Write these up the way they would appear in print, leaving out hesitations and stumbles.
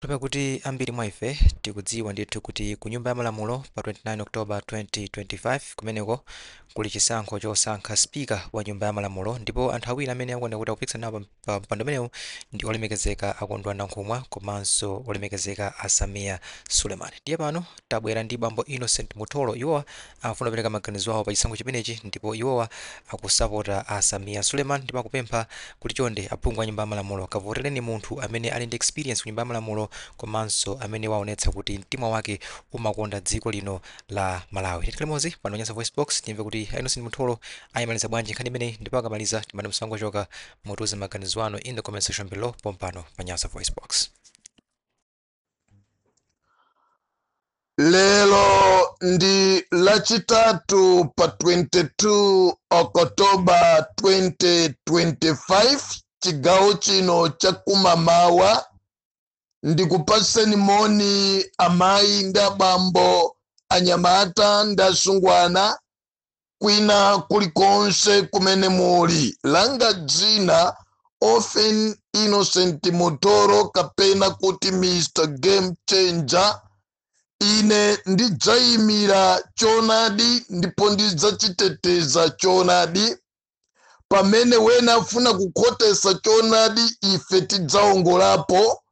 Tupe kuti ambiri mwa ife tikudziwa ndithu kuti ku nyumba ya malamulo pa 29 Oktoba 2025 kumeneko kuli chisankho chosankha spika wa nyumba ya malamulo, ndipo anthu awiri amene akuoneka kuti akupikisana nawo pa mpando umenewu ndi olemekezeka Akondwani Nankhumwa komanso olemekezeka Samia Suleiman. Ndiye pano tabwera ndi bambo Innocent Mutholo. Iwowa akufuna kupereka maganizo awo pa chisankho chimenechi, ndipo iwowa akusapota Samia Suleiman ndipo akupempha kuti chonde aphungu a nyumba ya malamulo kavotereni munthu amene ali ndi experience ku nyumba ya malamulo komanso amene waonetsa kuti mtima wake umakonda dziko lino la Malawi. Tikhale limodzi pano Nyasa Voice Box timve kuti Innocent Mutholo ayimaliza bwanji nkhani imeneyi, ndipo akamaliza timane msango choka mutuze maganizo anu in the comment section below pompano pa Nyasa Voice Box. Lelo ndi lachitatu pa 22 Oktoba 2025 chigawo chino cha kumamawa. Ndikupaseni moni amayi ndi abambo, anyamata ndi asungwana kwina kulikonse kumene muli. Langa dzina often Innocent Mutholo kapena kuti Mr. Game Changer. Ine ndidzayimira choonadi ndipo ndidzachiteteza choonadi. Pamene wena afuna kukhotesa choonadi ife tidzaongolapo.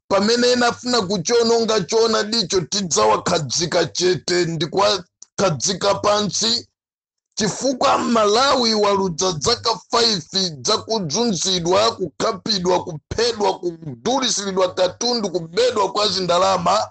Pamene ena afuna kuchiononga choonadicho tidzawakhadzika chete ndikuwakhadzika pansi, chifukwa Malawi waludza zaka 5 zakudzunzidwa, kukhapidwa, kuphedwa, kudulitsidwa katundu, kubedwa kwa zindalama.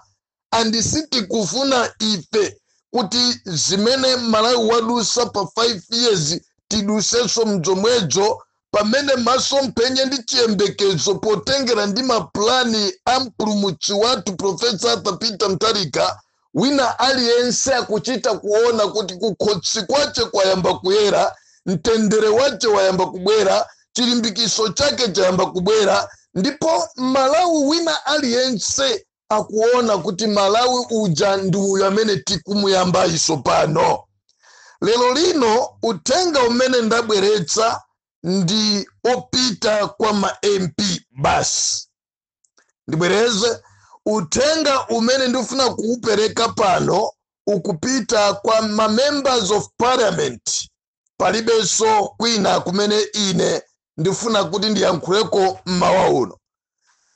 Andisiti kufuna ife kuti zimene Malawi wadusa pa 5 years tidusenso mzomwezo, pamene masomphenya ndi chiyembekezo potengera ndi maplani a mpulumutsi wathu Profesa Arthur Peter Mutharika, wina aliyense akuchita kuona kuti kukhotsi kwace kwayamba kuyera, mtendere wace wayamba kubwera, chilimbikiso chake chayamba kubwera, ndipo Malawi wina aliyense akuona kuti Malawi uja ndi uyu amene tikumuyamba iso pano. Lero lino uthenga umene ndabweretsa ndi opita kwa ma MP basi. Ndibwereze uthenga umene ndifuna kuupereka pano ukupita kwa ma members of parliament. Palibenso kwina kumene ine ndifuna kuti ndiyankhuleko mmawa uno.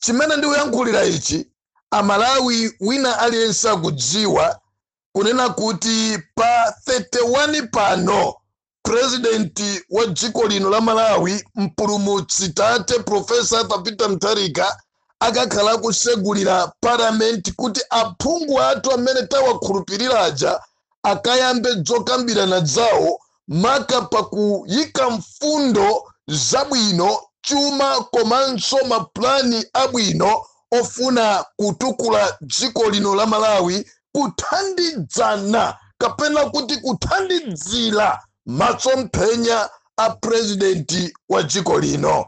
Chimene ndikuyankhulira ichi Amalawi wina aliyense akudziwa kunena kuti pa 31 pano President wa dziko lino la Malawi mpulumutsi tate Profesa Arthur Peter Mutharika akakhala kusegulira parliament kuti aphungu athu amene tawakhulupirira aja akayambe zokambirana zawo maka pakuyika mfundo zabwino, chuma komanso maplani abwino ofuna kutukula dziko lino la Malawi, kuthandidzana kapena kuti kuthandidzira masomphenya a president wa dziko lino.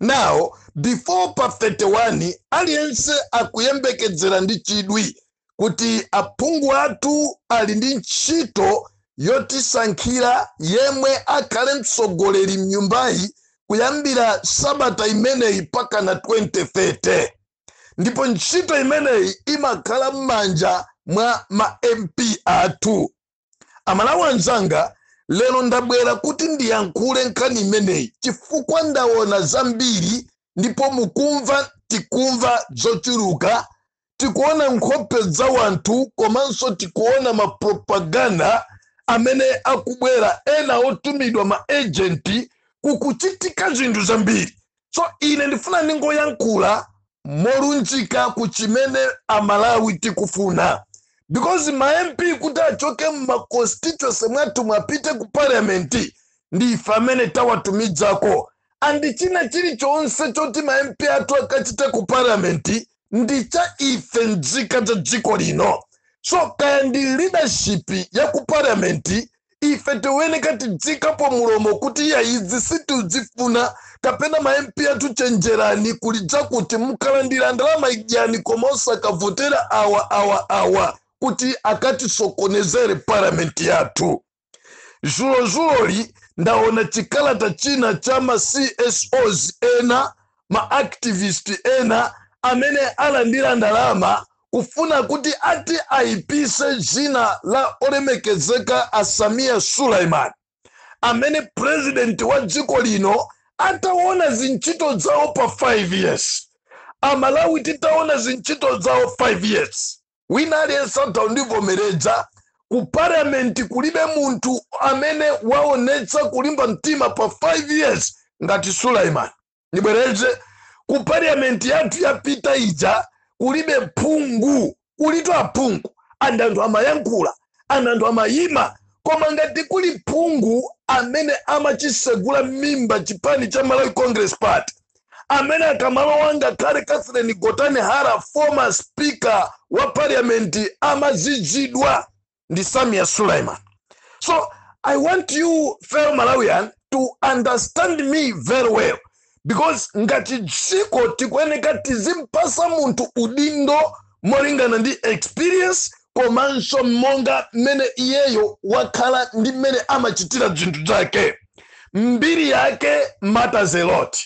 Now, before pa 31 aliyense akuyembekezera ndi chidwi kuti aphungu athu ali ndi ntchito yotisankhira yemwe akhale mtsogoleri mnyumbayi kuyambira sabata imeneyi paka na 2030. Ndipo ntchito imeneyi imakhala m'manja mwa ma MP athu. Amalawi anzanga, lero ndabwera kuti ndiyankhule nkhani imeneyi chifukwa ndaona zambiri ndipo mukumva tikumva zochuluka, tikuona nkhope za wanthu komanso tikuona mapropaganda amene akubwera ena otumidwa ma agenti kukuchitika zinthu zambiri. So ine ndifuna ningoyankhula molunjika kuchimene Amalawi tikufuna, because ma MP kuti achoke mma constituency mwathu mwapite ku parliament ndi ife amene tawatumidzako, andi china chilichonse choti ma MP athu akachite ku parliament ndi cha ife nzika za dziko lino. So kaya ndi leadership ya ku parliament ife tiweneka tidzikapo mulomo kuti ya izi situzifuna, kapena ma MP athu chenjerani kulidza kuti mukalandira ndalama idyani komosa kavotera awa kuti akatisokonezere parliament yathu. Zuloli ndaona chikalata china cha ma CSOs ena, ma activist ena amene alandira ndalama kufuna kuti ati aipise dzina la olemekezeka a Samia Suleiman, amene president wa dziko lino ataona zintchito zawo pa 5 years. Amalawi titaona zintchito zawo 5 years. Wina aliyense atandivomereza ku parliament kulibe munthu amene waonetsa kulimba mtima pa 5 years ngati Suleiman. Nibwereze ku parliament yathu yapita ija kulibe phungu, kulito aphungu, anthu amayankhula, anthu amayima, koma ngati kuli phungu amene amachisegula mimba chipani cha Malawi Congress Party, amene akamalowa ngakhale Catherine Gotane Hara, former speaker wa parliament, amazizidwa ndi Samia Suleiman. So I want you fellow Malawian to understand me very well, because ngati dziko tikuyeneka tizimpasa munthu udindo molingana ndi experience komanso monga mene iyeyo wakhala ndi mene amachitira zinthu zake. Mbiri yake matters a lot,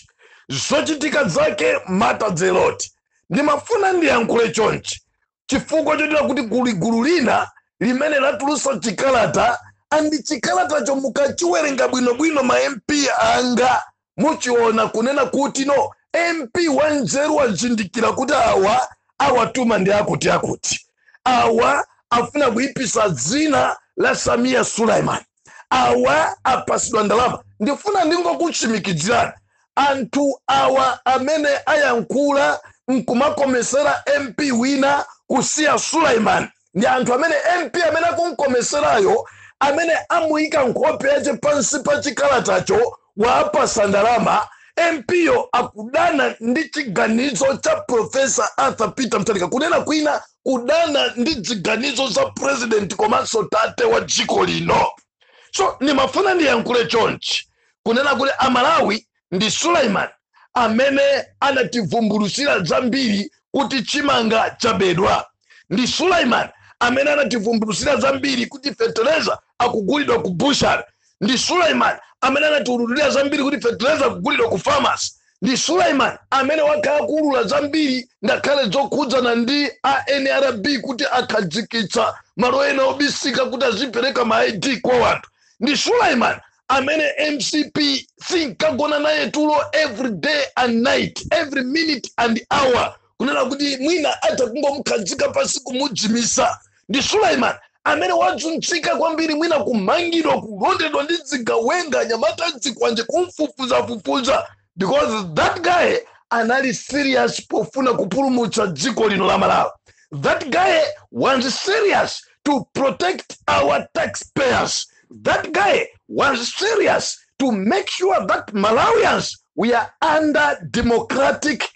zochitika zake matters a lot. Ndimafuna ndiyankhule chonchi chifukwa chotera kuti kuli gulu lina limene latulusa chikalata, andi chikalata chomuka chiwerenga bwinobwino ma MP anga muchiona kunena kuti no MP wanzeru wazindikira kuti awa awatuma ndi akuti awa afuna kuipisa dzina la Samia Suleiman, awa apasidwa ndalama. Ndifuna ndingokuchimikizirani anthu awa amene ayankhula nkumakomesera MP wina kusiya Suleiman ndi anthu amene MP amene akunkomeserayo amene amuyika nkhope yache pansi pa chikalatacho waapasa ndalama. MP yo akudana ndi chiganizo cha Professor Arthur Peter Mutharika, kunena kwina kudana ndi chiganizo za president komanso tate wa dziko lino. So nimafuna ndiyankhule chonchi kunena kuti Amalawi ndi Suleiman amene anativumbulutsira zambiri kuti chimanga chabedwa. Ndi Suleiman amene anativumbulutsira zambiri kuti fertilizer akugulidwa ku bushari. Ndi Suleiman amene anatiululira zambiri kuti fertilizer akugulidwa ku farmers. Ndi Suleiman amene wakhala kuulula zambiri ngakhale zokhudzana ndi NRB kuti akhazikitsa malo ena obisika kuti azipereka ma ID kwa wanthu. Ndi Suleiman amene MCP sinkagona naye tulo every day and night, every minute and hour, kunena kuti mwina atakungomukhazika pasi kumujimisa. Ndi Suleiman amene wadzunzika kwambiri mwina kumangidwa kulondedwa ndi zigawenga nyamata zikwanje kumfufuza, because that guy anali serious pofuna kupulumutsa dziko lino la Malawi. That guy was serious to protect our taxpayers. That guy was serious to make sure that Malawians we are under democratic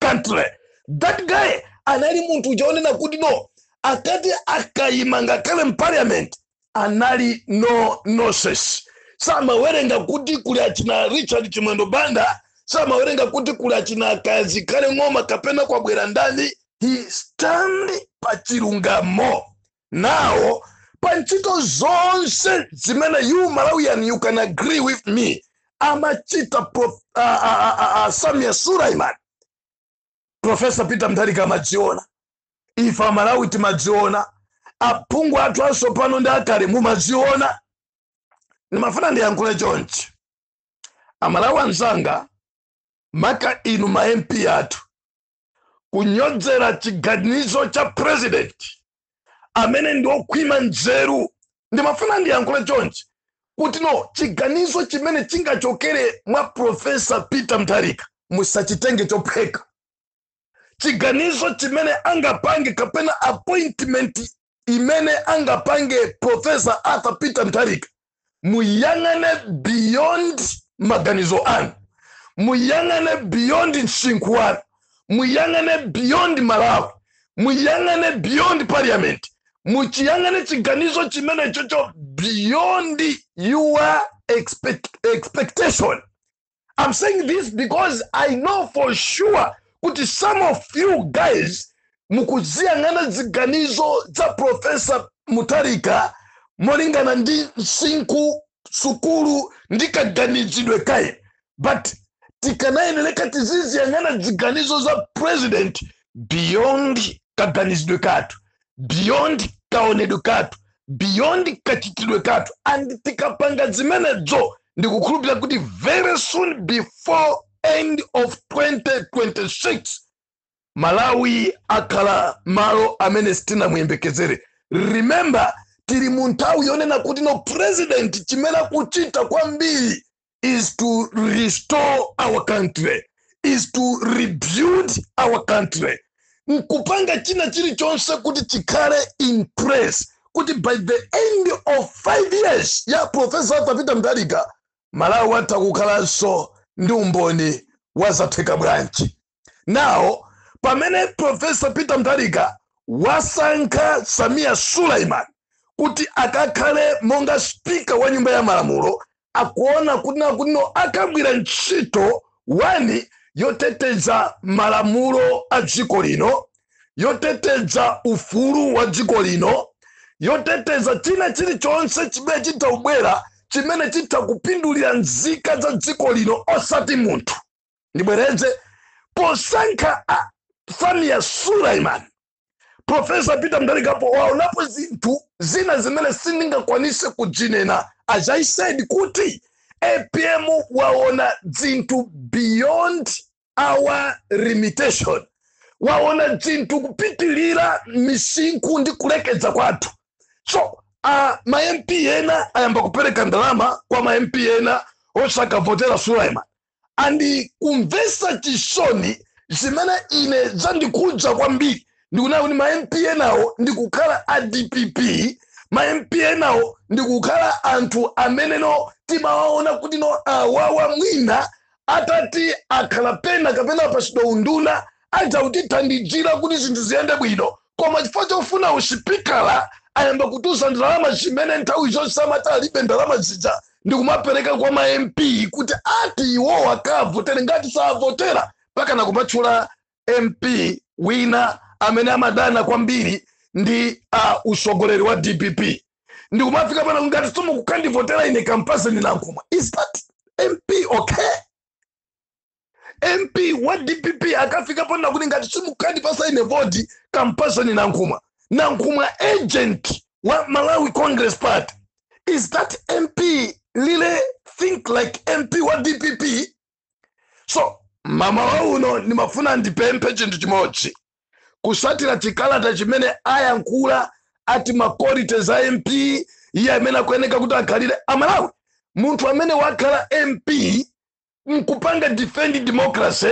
country. That guy anali muntu ujaonena kuti no akati akayimanga kale parliament anali no nonsense. Sama werenga kuti kuli achina Richard Chimwendo Banda, sama werenga kuti kuli achina Kazi Kale Ng'oma kapena kwa bwera ndani. He stand pachilungamo. Now panchito zonse zimene you Malawian you can agree with me amachita Samia Suleiman, Professor Peter Mutharika amadziona, ifa Malawi timadziona, aphungu athu asopano ndi akale mumadziona. Nimafuna ndiyankhule chonchi Amalawi anzanga, maka inu ma MP athu kunyodzera chiganizo cha president amene ndi okhwima nzeru. Ndimafuna ndiyankhule chonchi kuti no chiganizo chimene chingachokere mwa Professor Peter Mutharika musachitenge chopheka. Chiganizo chimene angapange kapena appointment imene angapange Professor Arthur Peter Mutharika, muyangane beyond maganizo anu, muyangane beyond msinkhu wanu, muyangane beyond Malawi, muyangane beyond parliament, muchiyangane chiganizo chimene chocho beyond your expectation. I'm saying this because I know for sure kuti some of you guys mukuziyangana ziganizo za Professor Mutharika molingana ndi msinkhu sukulu ndikaganizidwe kaye. But tikanayeneleka tiziziyang'ana ziganizo za president beyond kaganizidwe katu, beyond kaonedwe katu, beyond kachitidwe katu, and tikapanga zimenezo ndikukhulupirira kuti very soon before end of 2026 Malawi akhala malo amene sitinamuyembekezere. Remember, tili munthawi yonena kuti no president chimene akuchita kwambiri is to restore our country, is to rebuild our country. Nkupanga china chilichonse kuti chikhale in place, kuti by the end of 5 years ya Professor Arthur Peter Mutharika Malawi atakukhalanso ndi umboni wazatheka bwanji. Now, pamene Professor Peter Mutharika wasankha Samia Suleiman kuti akakhale monga speaker wa nyumba ya malamulo, akuona kuti nakuno akagwira ntchito wani yoteteza malamulo a dziko lino, yoteteza ufulu wa dziko lino, yoteteza china chilichonse chimene chitaubwera chimene chitakupindulira nzika za dziko lino osati munthu. Ndibwereze, posankha Samia Suleiman, Professor Peter Mutharika waonapo zinthu zina zimene sindingakwanise kujinena. As I said, kuti APM waona zinthu beyond our limitation, waona zinthu kupitilira misinkhu ndi kulekeza kwathu. So ma MP ena ayamba kupereka ndalama kwa ma MP ena osakavotera Suleiman, and kumvesa chisoni zimene ine zandikudza kwambiri ndikuona kuti ma MP enawo ndikukhala a DPP, ma MP enawo ndikukhala anthu amene no timawaona kuti no wawa mwina atati akhala pena kapena pasidwa unduna aja kutithandizira kuti zinthu ziyende bwino, koma chifukwa chofuna usipikala ayamba kutusa ndalama zimene nthawi zonse amati alibe ndalama zija ndikumapereka kwa ma MP kuti ati iwo akavotere, ngati savotera mpaka nakumatchula MP wina amene amadana kwambiri ndi usogoleri wa DPP. Ndikumafika pana ngati somo kukandivotera ine kampasa ninankhuma. Is that MP okay? MP wa DPP akafika pana kuti ngati somo kandipasa ine voti kampasa ninankhuma. Nankhuma agent wa Malawi Congress Party. Is that MP really think like MP wa DPP? So mama wa uno nimafuna ndipempe chinthu chimodzi. Kusatira chikalata chimene ayankhula ati makorite za MP iye amene akuyeneka kuti akhalire Amalawi. Munthu amene wakhala MP nkupanga defend democracy,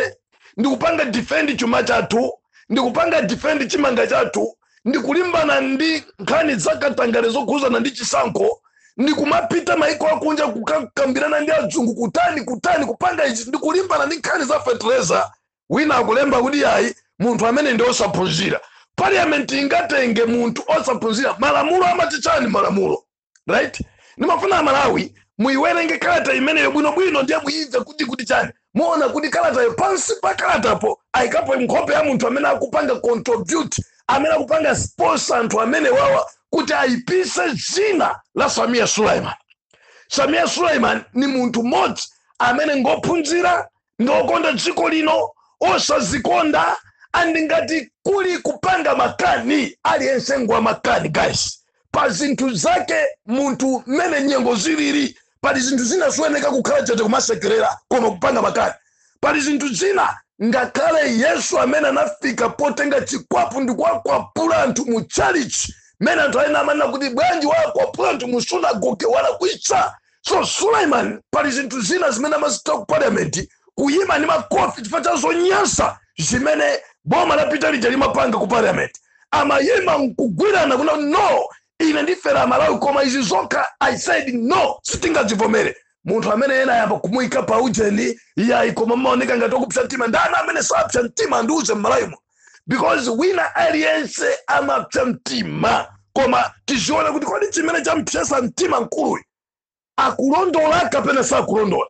ndikupanga defend chuma chathu, ndikupanga defend chimanga chathu, ndikulimbana ndi nkhani zakatangale zokhuzana ndi chisankho, ndikumapita maiko akunja kukambirana ndi adzungu kutani kupanga ichi, ndikulimbana ndi nkhani za fertilizer. Wina akulemba kuti ayi munthu amene ndi osaphunzira. Parliament ingatenge munthu osaphunzira. Malamulo amatichani malamulo, right? Nimafuna Amalawi muiwerenge kalata imeneyo bwinobwino ndiye muimve kuti chani. Muona kuti kalata yo pansi pa kalata po ayikapo nkhope ya munthu amene akupanga contribute, amene akupanga sponsor anthu amene wawa kuti ayipise dzina la Samia Suleiman. Samia Suleiman ni munthu mmodzi amene ngophunzira, ngokonda dziko lino, osazikonda, andi ngati kuli kupanga makani aliyense ngwa makani guys. Pa zinthu zake munthu mene nyengo ziliri, pali zinthu zina zoyeneka kukhala chete kumasekerera koma kupanga makani. Pali zinthu zina ngakhale Yesu amene anafika potenga chikwapu ndikuwakwapula anthu mu church, mene anthu ayina amanena kuti bwanji wakwapula anthu mu sunagoge walakwitsa. So Suleiman pali zinthu zina zimene amazita ku parliament kuyima ni makofi chifukwa cha zonyansa zimene boma lapita lija limapanga ku parliament. Amayima nkugwirana kuna no ine ndifera Malawi koma izi zokha. I said no, sitingazivomere. Munthu amene ena yamba kumuyika pa ujeni yayi koma maoneka ngati okupsa mtima. Ndani amene sapsa mtima ndiuze Malawi, because wina aliyense amapsa mtima, koma tiziona kuti kodi chimene champsesa mtima nkuluyi akulondola kapena sakulondola.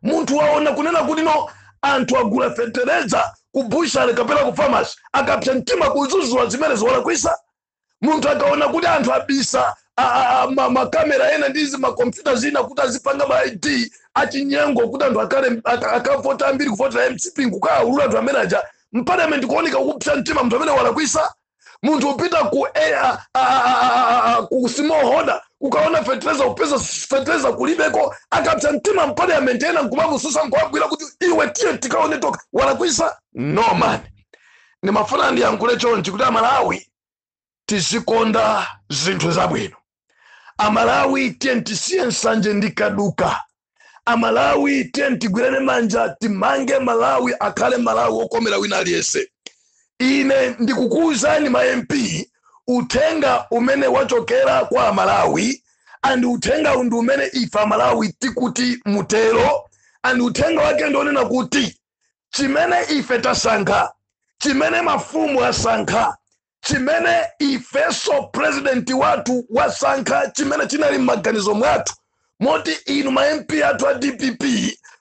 Munthu waona kunena kuti no anthu agula fertilizer ku bushale kapena ku pharmacy akapsa mtima kuzuzula zimene ziwala kuisa. Munthu akaona kuti anthu abisa makamera ena ndizi makompyuta zina kuti azipanga ma ID achinyengo kuti anthu akavota ambiri kuvotera MCP nkukaulula anthu amene aja mparliament kuoneka kupsa mtima mnthu amene walakwisa. Munthu upita ku small holder kukaona fertilizer kupeza fertilizer kulibeko akapsa mtima mparliament ena nkumamususa nkuwagwira kuti iwe tiye tikaone toka walakwisa. No man, ndimafuna ndiyankhule chonchi kuti Amalawi tizikonda zinthu zabwino. Amalawi tiye tisiye nsanje ndikaduka. Amalawi tiye tigwirane manja timange Malawi akhale Malawi wokomera wina aliyense. Ine ndikukuwuzani ma MP utenga umene wachokera kwa Amalawi and utenga undu umene ifa Amalawi tikuti mutero and utenga wake ndionena kuti chimene ife tasankha, chimene mafumu asankha, chimene ifeso president watu wasankha, chimene chinali maganizo mwatu moti inu ma MP atu a DPP,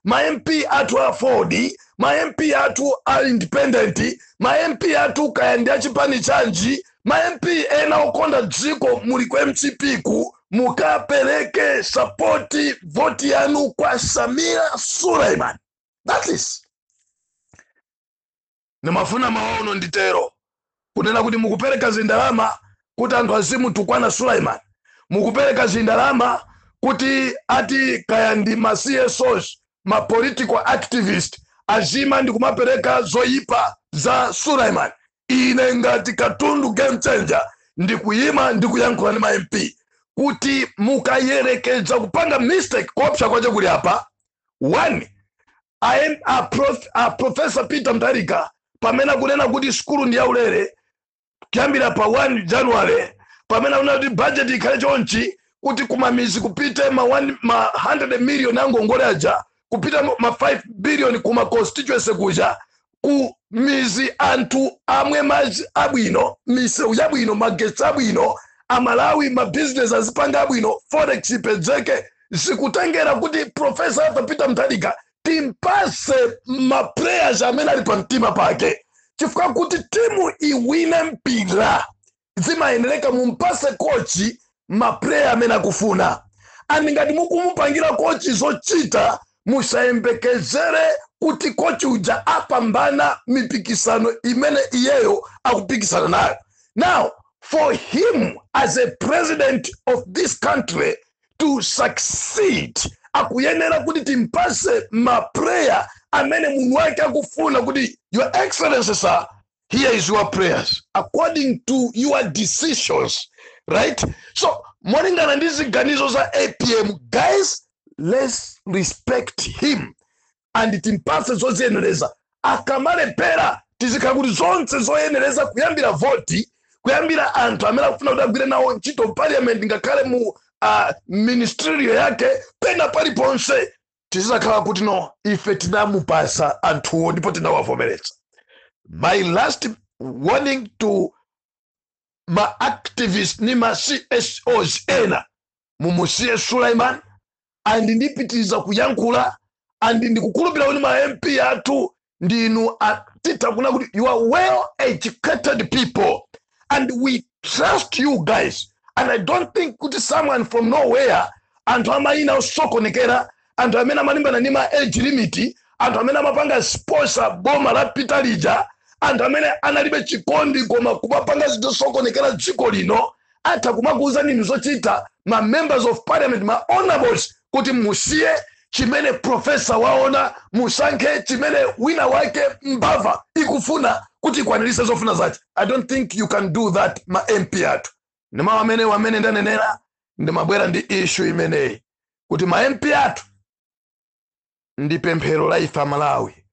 ma MP atu a Ford, ma MP atu a independent, ma MP atu kayandi achipani chanji, ma MP ena okonda dziko muli kwa MCP ku mukapereke support voti yanu kwa Samia Suleiman. That is. Nimafuna maono nditero kunena kuti mukupereka zindalama kuti anthu azimu tukwana Suleiman, mukupereka zindalama kuti ati kayandi ma CSOs, ma political activist azima ndi kumapereka zoyipa za Suleiman. Ine ngati Katundu game changer ndikuyima ndikuyankhula ndi ma MP kuti mukayerekeza kupanga mistake kuopsa kwaje kuli apa. One, I am a Professor Peter Mutharika pamena kunena kuti skulu ndi yaulere kuyambira pa 1 January pamena una kuti budget ikhale chonchi kuti kumamizi kupite ma 100 million angongole aja kupita ma 5 billion kuma constituency kuja ku mizi anthu amwe maji abwino, misewu yabwino, magetsi abwino, Amalawi ma business azipanga abwino, forex ipezeke. Zikutengera kuti Professor Peter Mutharika timpase ma prayers amene ali pa mtima pake chifukwa kuti timu iwine mpira zimayeneleka mumpase kochi ma prayer amene akufuna. Ani ngati mukumupangira kochi zochita musayembekezere kuti kochi uja apambana mipikisano imene iyeyo akupikisana nayo. Now, for him as a president of this country to succeed, akuyenera kuti timpase ma prayer amene munhu wake akufuna kuti Your Excellency sir, here is your prayers according to your decisions, right? So molingana ndi ziganizo za APM, guys, let's respect him and timpase zoziyeneleza. Akamalepera tizika kuti zonse zoyeneleza kuyambira voti, kuyambira anthu amene akufuna kuti agwire nawo ntchito parliament ngakhale mu ministerial yake pena paliponse tizakhala kuti no ife tinamupasa anthuwo ndipo tinawavomeretsa. My last warning to ma activists ni ma CSOs ena mumusiye Suleiman and ndipitiriza kuyankhula and ndikukhulupirira kuti ma MP athu ndinu atita kuna kuti you are well educated people and we trust you guys. And I don't think kuti someone from nowhere anthu amaina osokonekera, anthu amene amalimbana ndi ma age limit, anthu amene amapanga sponsor boma la Peter Lija, anthu amene analibe chikondi koma kumapanga zinthu zokonekera dziko lino, atha kumakuuza nini zochita ma members of parliament, ma honorables kuti musiye chimene professor waona, musankhe chimene wina wake mbava ikufuna kuti ikwanilise zofuna zake. I don't think you can do that ma MP athu. Ndima wamene ndanenera ndimabwera ndi issue imeneyi kuti ma MP athu ndi pemphero la ifa Malawi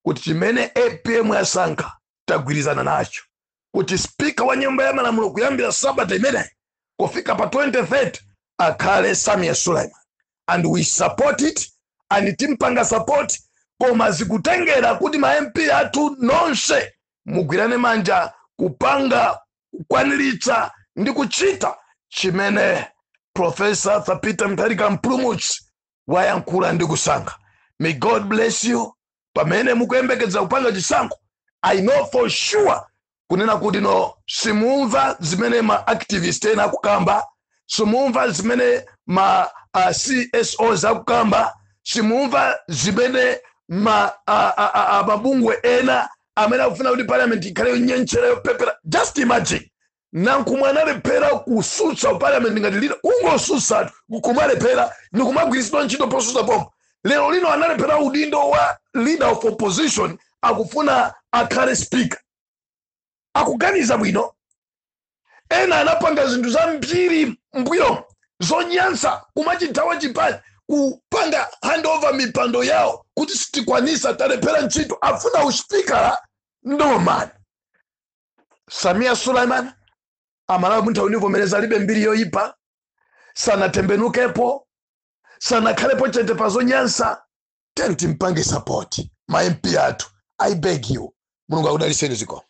kuti chimene APM yasankha tagwirizana nacho kuti speaker wa nyumba ya malamulo kuyambira Sabata imeneyi kufika pa 2030 akhale Samia Suleiman, and we support it and timpanga support. Koma zikutengera kuti ma MP athu nonse mugwirane manja kupanga kukwaniritsa ndi kuchita chimene Professor Peter Mutharika mpulumutsi wayankhula ndi kusankha. May God bless you. Pamene mukuyembekeza kupanga chisankho, I know for sure kunena kuti no simumva zimene ma activist ena akukamba, simumva zimene ma CSO zakukamba, simumva zimene mabungwe ena amene akufuna kuti parliament ikhale yonyenchera yopepera. Just imagine, nankumwe analephera kusutsa parliament ngati lino, kungosutsatu kumalephera nikumagwiritsidwa ntchito posutsa pomwe. Lero lino analephera udindo wa leader of opposition akufuna akhale speaker. Akuganiza bwino. Ena anapanga zinthu zambiri mbuyo zonyansa kumachitawa chipani kupanga handover mipando yawo kuti sitikwanisa talephera ntchito afuna uspikala. No man. Samia Suleiman amalawi munthu univomereza libe mbiri yoyipa, sanatembenukepo, sanakhalepo chete pa zonyansa. Timpange support ma MP athu. I beg you. Mulungu akudaliseni ziko.